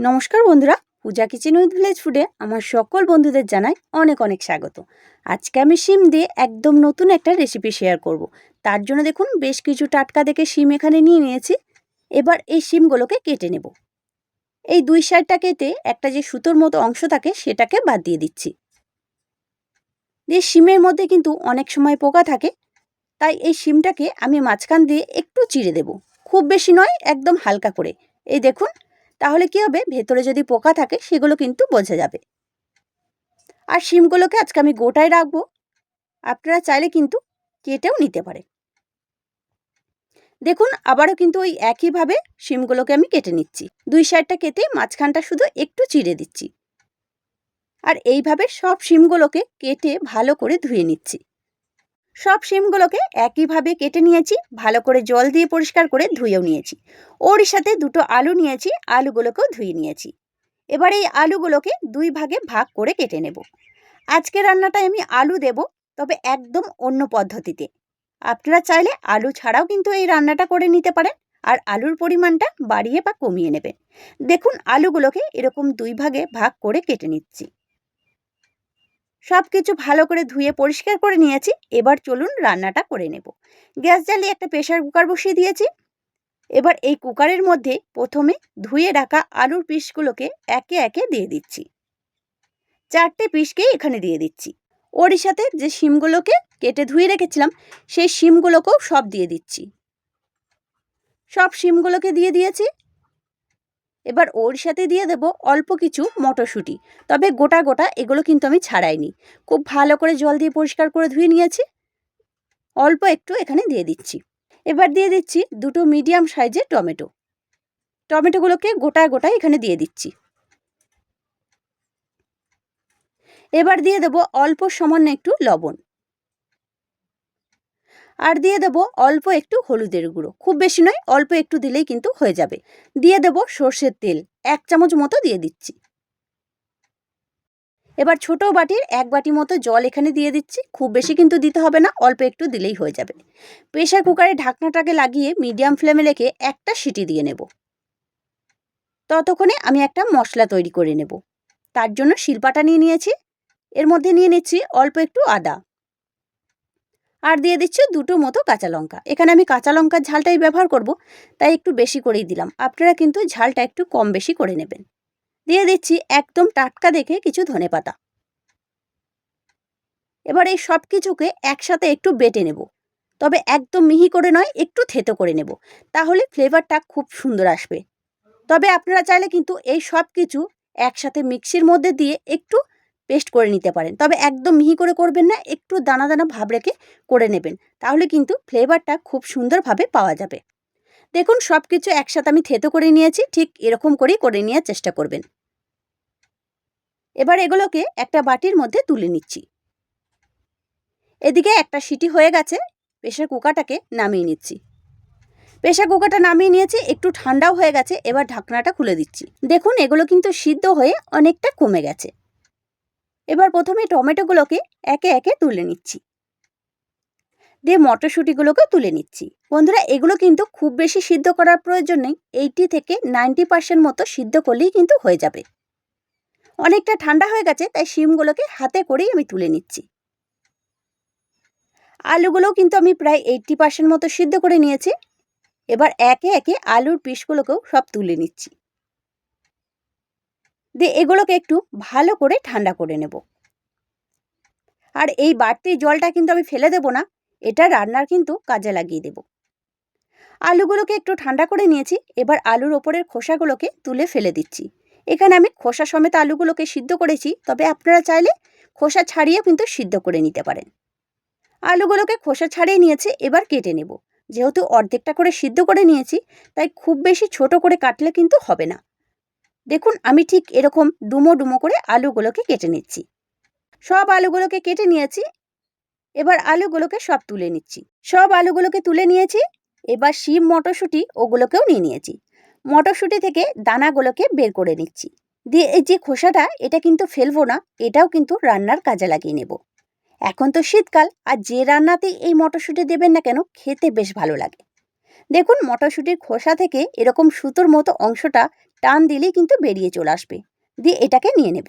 নমস্কার বন্ধুরা, পূজা kitchen with village ফুডে আমার সকল বন্ধুদের জানাই অনেক অনেক স্বাগত। আজকে আমি শিম দিয়ে একদম নতুন একটা রেসিপি শেয়ার করব। তার জন্য দেখুন বেশ কিছু টাটকা দেখে শিম এখানে নিয়ে নিয়েছি। এবার এই শিমগুলোকে কেটে নেব। এই দুই সাইডটা কেটে একটা যে সুতোর মতো অংশ থাকে সেটাকে বাদ দিয়ে দিচ্ছি। দিয়ে শিমের মধ্যে কিন্তু অনেক সময় পোকা থাকে, তাই এই শিমটাকে আমি মাঝখান দিয়ে একটু চিড়ে দেব। খুব বেশি নয়, একদম হালকা করে। এই দেখুন, তাহলে কি হবে, ভেতরে যদি পোকা থাকে সেগুলো কিন্তু বোঝা যাবে। আর শিমগুলোকে আজকে আমি গোটায় রাখবো, আপনারা চাইলে কিন্তু কেটেও নিতে পারে। দেখুন, আবারও কিন্তু ওই একইভাবে শিমগুলোকে আমি কেটে নিচ্ছি। দুই সাইডটা কেটে মাঝখানটা শুধু একটু চিড়ে দিচ্ছি। আর এইভাবে সব শিমগুলোকে কেটে ভালো করে ধুয়ে নিচ্ছি। সব শিমগুলোকে একইভাবে কেটে নিয়েছি, ভালো করে জল দিয়ে পরিষ্কার করে ধুয়েও নিয়েছি। ওর সাথে দুটো আলু নিয়েছি, আলুগুলোকেও ধুয়ে নিয়েছি। এবার এই আলুগুলোকে দুই ভাগে ভাগ করে কেটে নেব। আজকে রান্নাটায় আমি আলু দেব, তবে একদম অন্য পদ্ধতিতে। আপনারা চাইলে আলু ছাড়াও কিন্তু এই রান্নাটা করে নিতে পারেন, আর আলুর পরিমাণটা বাড়িয়ে বা কমিয়ে নেবেন। দেখুন, আলুগুলোকে এরকম দুই ভাগে ভাগ করে কেটে নিচ্ছি। সব কিছু ভালো করে ধুয়ে পরিষ্কার করে নিয়েছি। এবার চলুন রান্নাটা করে নেব। গ্যাস জ্বালিয়ে একটা প্রেসার কুকার বসিয়ে দিয়েছি। এবার এই কুকারের মধ্যে প্রথমে ধুয়ে রাখা আলুর পিসগুলোকে একে একে দিয়ে দিচ্ছি। 4টে পিসকেই এখানে দিয়ে দিচ্ছি। ওরই সাথে যে শিমগুলোকে কেটে ধুয়ে রেখেছিলাম সেই শিমগুলোকেও সব দিয়ে দিচ্ছি। সব শিমগুলোকে দিয়ে দিয়েছি। এবার ওর সাথে দিয়ে দেব অল্প কিছু মটরশুঁটি, তবে গোটা গোটা, এগুলো কিন্তু আমি ছাড়াইনি। খুব ভালো করে জল দিয়ে পরিষ্কার করে ধুয়ে নিয়েছি। অল্প একটু এখানে দিয়ে দিচ্ছি। এবার দিয়ে দিচ্ছি দুটো মিডিয়াম সাইজের টমেটো। টমেটোগুলোকে গোটায় গোটায় এখানে দিয়ে দিচ্ছি। এবার দিয়ে দেব অল্প সামান্য একটু লবণ, আর দিয়ে দেব অল্প একটু হলুদের গুঁড়ো। খুব বেশি নয়, অল্প একটু দিলেই কিন্তু হয়ে যাবে। দিয়ে দেব সর্ষের তেল, 1 চামচ মতো দিয়ে দিচ্ছি। এবার ছোট বাটির 1 বাটি মতো জল এখানে দিয়ে দিচ্ছি। খুব বেশি কিন্তু দিতে হবে না, অল্প একটু দিলেই হয়ে যাবে। প্রেসার কুকারে ঢাকনাটাকে লাগিয়ে মিডিয়াম ফ্লেমে রেখে একটা সিটি দিয়ে নেব। ততক্ষণে আমি একটা মশলা তৈরি করে নেব। তার জন্য শিলপাটা নিয়ে নিয়েছি। এর মধ্যে নিয়ে নিচ্ছি অল্প একটু আদা, আর দিয়ে দিচ্ছি দুটো মতো কাঁচা লঙ্কা। এখানে আমি কাঁচা লঙ্কার ঝালটাই ব্যবহার করব, তাই একটু বেশি করেই দিলাম। আপনারা কিন্তু ঝালটা একটু কম বেশি করে নেবেন। দিয়ে দিচ্ছি একদম টাটকা দেখে কিছু ধনেপাতা। এবার এই সব কিছুকে একসাথে একটু বেটে নেব, তবে একদম মিহি করে নয়, একটু থেতো করে নেব, তাহলে ফ্লেভারটা খুব সুন্দর আসবে। তবে আপনারা চাইলে কিন্তু এই সব কিছু একসাথে মিক্সির মধ্যে দিয়ে একটু পেস্ট করে নিতে পারেন, তবে একদম মিহি করে করবেন না, একটু দানা দানা ভাব রেখে করে নেবেন, তাহলে কিন্তু ফ্লেভারটা খুব সুন্দরভাবে পাওয়া যাবে। দেখুন, সব কিছু একসাথে আমি থেতো করে নিয়েছি, ঠিক এরকম করেই করে নেওয়ার চেষ্টা করবেন। এবার এগুলোকে একটা বাটির মধ্যে তুলে নিচ্ছি। এদিকে একটা সিটি হয়ে গেছে, প্রেসার কুকারটাকে নামিয়ে নিচ্ছি। প্রেসার কুকারটা নামিয়ে নিয়েছি, একটু ঠান্ডাও হয়ে গেছে। এবার ঢাকনাটা খুলে দিচ্ছি। দেখুন, এগুলো কিন্তু সিদ্ধ হয়ে অনেকটা কমে গেছে। এবার প্রথমে টমেটোগুলোকে একে একে তুলে নিচ্ছি, দিয়ে মটরশুঁটিগুলোকে তুলে নিচ্ছি। বন্ধুরা, এগুলো কিন্তু খুব বেশি সিদ্ধ করার প্রয়োজন নেই, 80 থেকে 90% মতো সিদ্ধ করলেই কিন্তু হয়ে যাবে। অনেকটা ঠান্ডা হয়ে গেছে, তাই শিমগুলোকে হাতে করেই আমি তুলে নিচ্ছি। আলুগুলোও কিন্তু আমি প্রায় 80% মতো সিদ্ধ করে নিয়েছি। এবার একে একে আলুর পিসগুলোকেও সব তুলে নিচ্ছি, দিয়ে এগুলোকে একটু ভালো করে ঠান্ডা করে নেব। আর এই বাড়তি জলটা কিন্তু আমি ফেলে দেব না, এটা রান্নার কিন্তু কাজে লাগিয়ে দেব। আলুগুলোকে একটু ঠান্ডা করে নিয়েছি। এবার আলুর ওপরের খোসাগুলোকে তুলে ফেলে দিচ্ছি। এখানে আমি খোসা সমেত আলুগুলোকে সিদ্ধ করেছি, তবে আপনারা চাইলে খোসা ছাড়িয়েও কিন্তু সিদ্ধ করে নিতে পারেন। আলুগুলোকে খোসা ছাড়িয়ে নিয়েছি, এবার কেটে নেব। যেহেতু অর্ধেকটা করে সিদ্ধ করে নিয়েছি, তাই খুব বেশি ছোট করে কাটলে কিন্তু হবে না। দেখুন, আমি ঠিক এরকম ডুমো ডুমো করে আলুগুলোকে কেটে নিচ্ছি। সব আলুগুলোকে কেটে নিয়েছি। এবার আলুগুলোকে সব তুলে নিচ্ছি। সব আলুগুলোকে তুলে নিয়েছি। এবার শিম, মটরশুঁটি ওগুলোকেও নিয়ে নিয়েছি। মটরশুঁটি থেকে দানাগুলোকে বের করে নিচ্ছি, দিয়ে এই যে খোসাটা, এটা কিন্তু ফেলবো না, এটাও কিন্তু রান্নার কাজে লাগিয়ে নেব। এখন তো শীতকাল, আর যে রান্নাতেই এই মটরশুঁটি দেবেন না কেন, খেতে বেশ ভালো লাগে। দেখুন, মটরশুঁটির খোসা থেকে এরকম সুতোর মতো অংশটা টান দিলেই কিন্তু বেরিয়ে চলে আসবে। দিয়ে এটাকে নিয়ে নেব।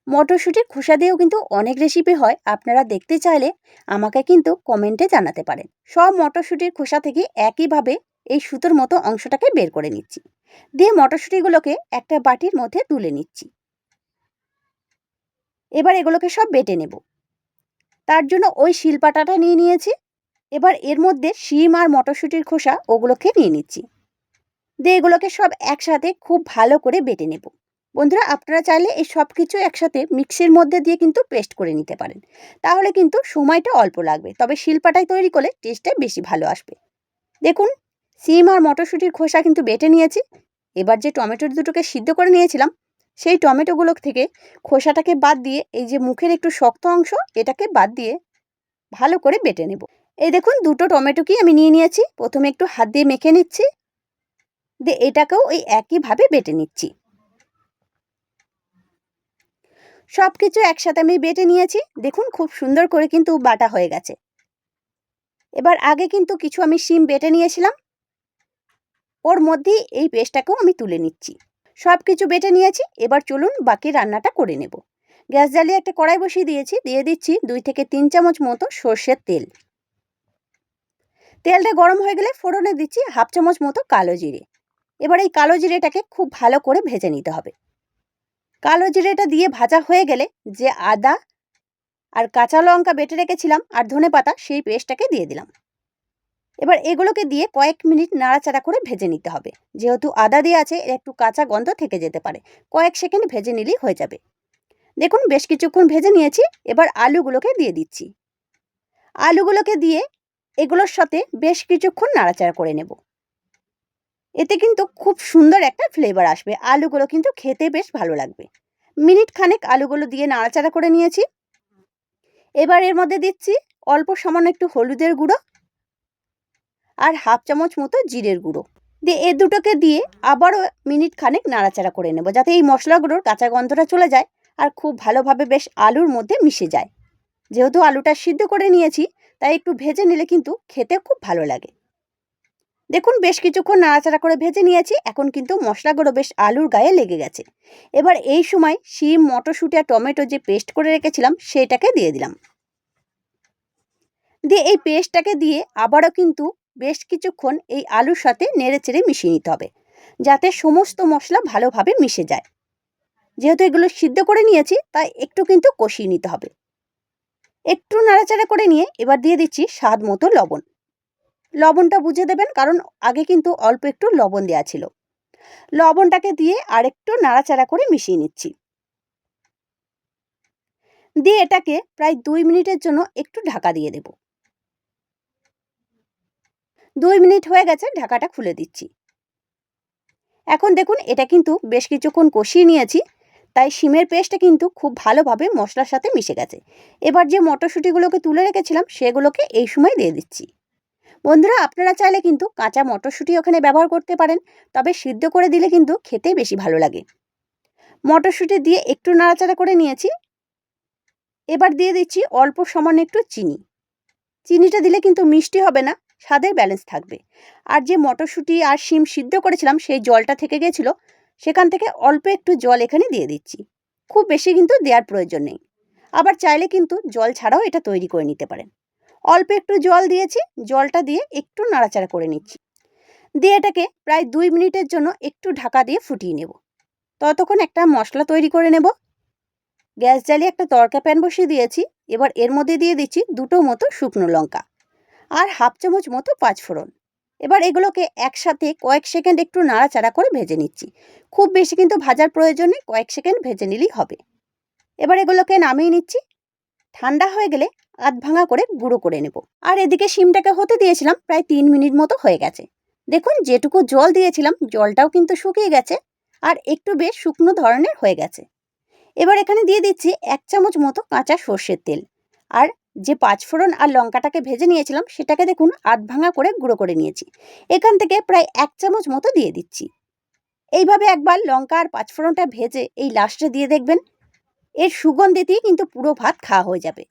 মটরশুঁটির খোসা দিয়েও কিন্তু অনেক রেসিপি হয়, আপনারা দেখতে চাইলে আমাকে কিন্তু কমেন্টে জানাতে পারেন। সব মটরশুঁটির খোসা থেকে একইভাবে এই সুতোর মতো অংশটাকে বের করে নিচ্ছি। দিয়ে মটরশুঁটিগুলোকে একটা বাটির মধ্যে তুলে নিচ্ছি। এবার এগুলোকে সব বেটে নেব। তার জন্য ওই শিলপাটাটা নিয়ে নিয়েছি। এবার এর মধ্যে শিম আর মটরশুঁটির খোসা ওগুলোকে নিয়ে নিচ্ছি। দিয়ে এগুলোকে সব একসাথে খুব ভালো করে বেটে নেব। বন্ধুরা, আপনারা চাইলে এই সব কিছু একসাথে মিক্সির মধ্যে দিয়ে কিন্তু পেস্ট করে নিতে পারেন, তাহলে কিন্তু সময়টা অল্প লাগবে, তবে শিলপাটায় তৈরি করলে টেস্টটা বেশি ভালো আসবে। দেখুন, সিম আর মটরশুঁটির খোসা কিন্তু বেটে নিয়েছি। এবার যে টমেটো দুটোকে সিদ্ধ করে নিয়েছিলাম, সেই টমেটোগুলো থেকে খোসাটাকে বাদ দিয়ে এই যে মুখের একটু শক্ত অংশ এটাকে বাদ দিয়ে ভালো করে বেটে নেব। এই দেখুন, দুটো টমেটোকেই আমি নিয়ে নিয়েছি। প্রথমে একটু হাত দিয়ে মেখে নিচ্ছি, দিয়ে এটাকেও ওই একইভাবে বেটে নিচ্ছি। সব কিছু একসাথে আমি বেটে নিয়েছি। দেখুন, খুব সুন্দর করে কিন্তু বাটা হয়ে গেছে। এবার আগে কিন্তু কিছু আমি শিম বেটে নিয়েছিলাম, ওর মধ্যেই এই পেস্টটাকেও আমি তুলে নিচ্ছি। সব কিছু বেটে নিয়েছি। এবার চলুন বাকি রান্নাটা করে নেব। গ্যাস জ্বালিয়ে একটা কড়াই বসিয়ে দিয়েছি, দিয়ে দিচ্ছি 2 থেকে 3 চামচ মতো সর্ষের তেল। তেলটা গরম হয়ে গেলে ফোড়নে দিচ্ছি হাফ চামচ মতো কালো জিরে। এবার এই কালো জিরেটাকে খুব ভালো করে ভেজে নিতে হবে। কালো জিরেটা দিয়ে ভাজা হয়ে গেলে যে আদা আর কাঁচা লঙ্কা বেটে রেখেছিলাম আর ধনেপাতা, সেই পেস্টটাকে দিয়ে দিলাম। এবার এগুলোকে দিয়ে কয়েক মিনিট নাড়াচাড়া করে ভেজে নিতে হবে। যেহেতু আদা দিয়ে আছে, এর একটু কাঁচা গন্ধ থেকে যেতে পারে, কয়েক সেকেন্ড ভেজে নিলেই হয়ে যাবে। দেখুন, বেশ কিছুক্ষণ ভেজে নিয়েছি। এবার আলুগুলোকে দিয়ে দিচ্ছি। আলুগুলোকে দিয়ে এগুলোর সাথে বেশ কিছুক্ষণ নাড়াচাড়া করে নেব। এতে কিন্তু খুব সুন্দর একটা ফ্লেভার আসবে, আলুগুলো কিন্তু খেতে বেশ ভালো লাগবে। মিনিট খানেক আলুগুলো দিয়ে নাড়াচাড়া করে নিয়েছি। এবার এর মধ্যে দিচ্ছি অল্প সামান্য একটু হলুদের গুঁড়ো আর হাফ চামচ মতো জিরের গুঁড়ো। দিয়ে এ দুটোকে দিয়ে আবারও মিনিট খানেক নাড়াচাড়া করে নেব, যাতে এই মশলাগুলোর কাঁচা গন্ধটা চলে যায় আর খুব ভালোভাবে বেশ আলুর মধ্যে মিশে যায়। যেহেতু আলুটা সিদ্ধ করে নিয়েছি, তাই একটু ভেজে নিলে কিন্তু খেতে খুব ভালো লাগে। দেখুন, বেশ কিছুক্ষণ নাড়াচাড়া করে ভেজে নিয়েছি। এখন কিন্তু মশলাগুলো বেশ আলুর গায়ে লেগে গেছে। এবার এই সময় শিম, মটরশুঁটি আর টমেটো যে পেস্ট করে রেখেছিলাম সেটাকে দিয়ে দিলাম। দিয়ে এই পেস্টটাকে দিয়ে আবারও কিন্তু বেশ কিছুক্ষণ এই আলুর সাথে নেড়েচেড়ে মিশিয়ে নিতে হবে, যাতে সমস্ত মশলা ভালোভাবে মিশে যায়। যেহেতু এগুলো সিদ্ধ করে নিয়েছি, তাই একটু কিন্তু কষিয়ে নিতে হবে। একটু নাড়াচাড়া করে নিয়ে এবার দিয়ে দিচ্ছি স্বাদ মতো লবণ। লবণটা বুঝে দেবেন, কারণ আগে কিন্তু অল্প একটু লবণ দেওয়া ছিল। লবণটাকে দিয়ে আরেকটু নাড়াচাড়া করে মিশিয়ে নিচ্ছি। দিয়ে এটাকে প্রায় 2 মিনিটের জন্য একটু ঢাকা দিয়ে দেব। 2 মিনিট হয়ে গেছে, ঢাকাটা খুলে দিচ্ছি। এখন দেখুন, এটা কিন্তু বেশ কিছুক্ষণ কষিয়ে নিয়েছি, তাই শিমের পেস্টটা কিন্তু খুব ভালোভাবে মশলার সাথে মিশে গেছে। এবার যে মটরশুঁটিগুলোকে তুলে রেখেছিলাম সেগুলোকে এই সময় দিয়ে দিচ্ছি। বন্ধুরা, আপনারা চাইলে কিন্তু কাঁচা মটরশুঁটি ওখানে ব্যবহার করতে পারেন, তবে সিদ্ধ করে দিলে কিন্তু খেতে বেশি ভালো লাগে। মটরশুঁটি দিয়ে একটু নাড়াচাড়া করে নিয়েছি। এবার দিয়ে দিচ্ছি অল্প সামান্য একটু চিনি। চিনিটা দিলে কিন্তু মিষ্টি হবে না, স্বাদের ব্যালেন্স থাকবে। আর যে মটরশুঁটি আর শিম সিদ্ধ করেছিলাম সেই জলটা থেকে গেছিল, সেখান থেকে অল্প একটু জল এখানে দিয়ে দিচ্ছি। খুব বেশি কিন্তু দেওয়ার প্রয়োজন নেই। আবার চাইলে কিন্তু জল ছাড়াও এটা তৈরি করে নিতে পারেন। অল্প একটু জল দিয়েছি, জলটা দিয়ে একটু নাড়াচাড়া করে নিচ্ছি। দিয়ে এটাকে প্রায় 2 মিনিটের জন্য একটু ঢাকা দিয়ে ফুটিয়ে নেব। ততক্ষণ একটা মশলা তৈরি করে নেব। গ্যাস জ্বালিয়ে একটা তড়কা প্যান বসিয়ে দিয়েছি। এবার এর মধ্যে দিয়ে দিচ্ছি 2টো মতো শুকনো লঙ্কা আর হাফ চামচ মতো পাঁচফোড়ন। এবার এগুলোকে একসাথে কয়েক সেকেন্ড একটু নাড়াচাড়া করে ভেজে নিচ্ছি। খুব বেশি কিন্তু ভাজার প্রয়োজন নেই, কয়েক সেকেন্ড ভেজে নিলেই হবে। এবার এগুলোকে নামিয়ে নিচ্ছি। ঠান্ডা হয়ে গেলে আধ ভাঙা করে গুঁড়ো করে নেব। আর এদিকে শিমটাকে হতে দিয়েছিলাম, প্রায় 3 মিনিট মতো হয়ে গেছে। দেখুন, যেটুকু জল দিয়েছিলাম জলটাও কিন্তু শুকিয়ে গেছে আর একটু বেশ শুকনো ধরনের হয়ে গেছে। এবার এখানে দিয়ে দিচ্ছি 1 চামচ মতো কাঁচা সর্ষের তেল। আর যে পাঁচফোড়ন আর লঙ্কাটাকে ভেজে নিয়েছিলাম সেটাকে দেখুন আধ ভাঙা করে গুঁড়ো করে নিয়েছি। এখান থেকে প্রায় 1 চামচ মতো দিয়ে দিচ্ছি। এইভাবে একবার লঙ্কা আর পাঁচফোড়নটা ভেজে এই লাস্টে দিয়ে দেখবেন, এর সুগন্ধেতেই কিন্তু পুরো ভাত খাওয়া হয়ে যাবে।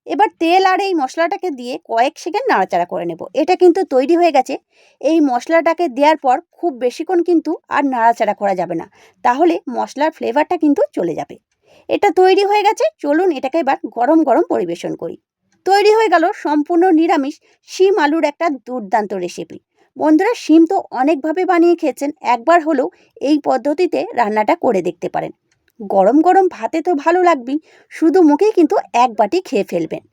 এবার তেল আর এই মশলাটাকে দিয়ে কয়েক সেকেন্ড নাড়াচাড়া করে নেব। এটা কিন্তু তৈরি হয়ে গেছে। এই মশলাটাকে দেওয়ার পর খুব বেশিক্ষণ কিন্তু আর নাড়াচাড়া করা যাবে না, তাহলে মশলার ফ্লেভারটা কিন্তু চলে যাবে। এটা তৈরি হয়ে গেছে। চলুন এটাকে এবার গরম গরম পরিবেশন করি। তৈরি হয়ে গেল সম্পূর্ণ নিরামিষ শিম আলুর একটা দুর্দান্ত রেসিপি। বন্ধুরা, শিম তো অনেকভাবে বানিয়ে খেয়েছেন, একবার হলেও এই পদ্ধতিতে রান্নাটা করে দেখতে পারেন। গরম গরম ভাতে তো ভালো লাগবেই, শুধু মুখেই কিন্তু এক বাটি খেয়ে ফেলবেন।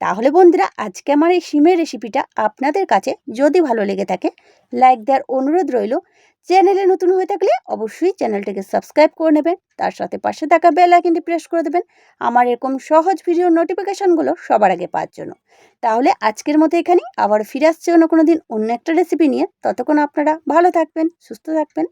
তাহলে বন্ধুরা, আজকে আমার এই শিমের রেসিপিটা আপনাদের কাছে যদি ভালো লেগে থাকে, লাইক দেওয়ার অনুরোধ রইল। চ্যানেলে নতুন হয়ে থাকলে অবশ্যই চ্যানেলটিকে সাবস্ক্রাইব করে নেবেন, তার সাথে পাশে থাকা বেল আইকনটি প্রেস করে দেবেন আমার এরকম সহজ ভিডিও নোটিফিকেশনগুলো সবার আগে পাওয়ার জন্য। তাহলে আজকের মতো এখানেই, আবার ফিরে আসছে অন্য কোনো দিন অন্য একটা রেসিপি নিয়ে। ততক্ষণ আপনারা ভালো থাকবেন, সুস্থ থাকবেন।